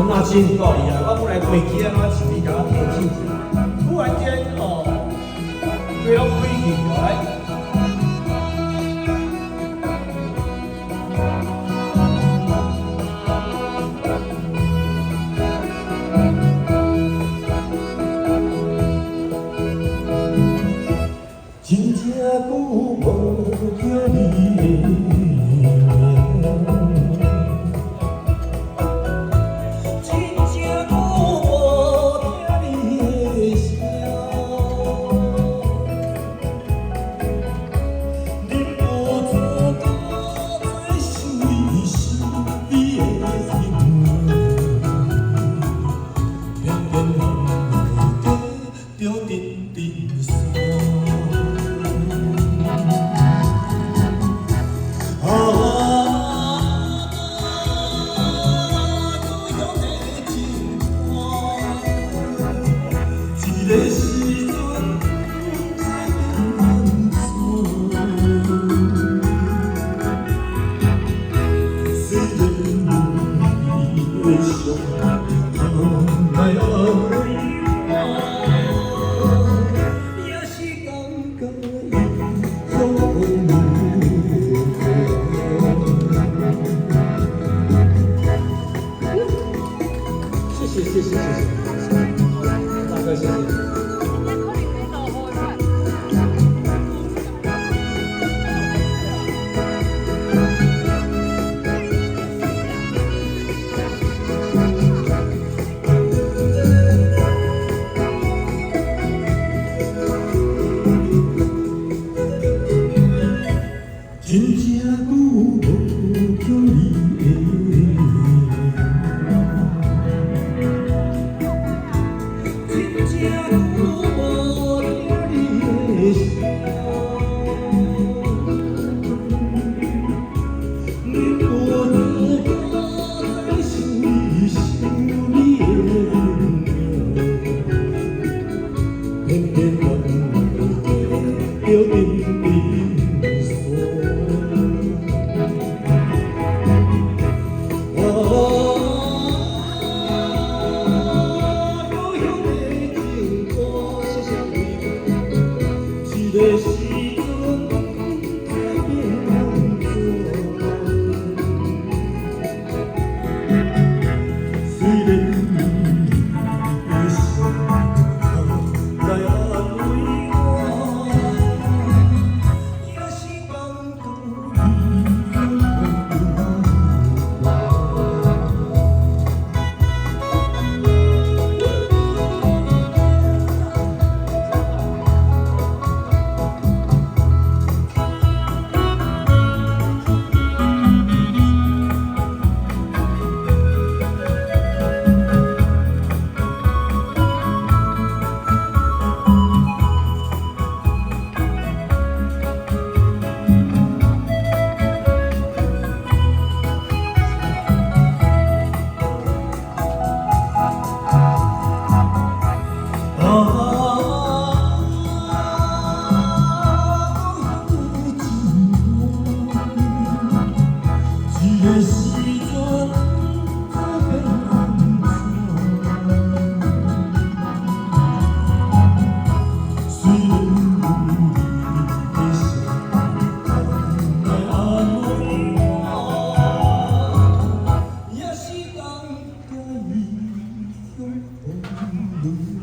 阵啊真高哩啊！我本来飞机啊，我是去甲我提醒一下，突然间哦，飞到飞去来。真正久无听你的名，真正久无听你的声。忍不住搁再想一想你的形容，偏偏难得着阵阵酸。这个时阵才变难做，虽然你的伤来安慰我，也是感觉伊有谢谢谢谢谢谢，大哥谢谢。真正久无叫你的名，真正久无听你的声。忍不住搁再想一想你的容，偏偏难得着阵阵酸。这个时阵才变难做，虽然你的伤来安慰我，也是感觉你这个时阵才变难做，虽然你的伤来安慰我，也是感觉伊有风雨。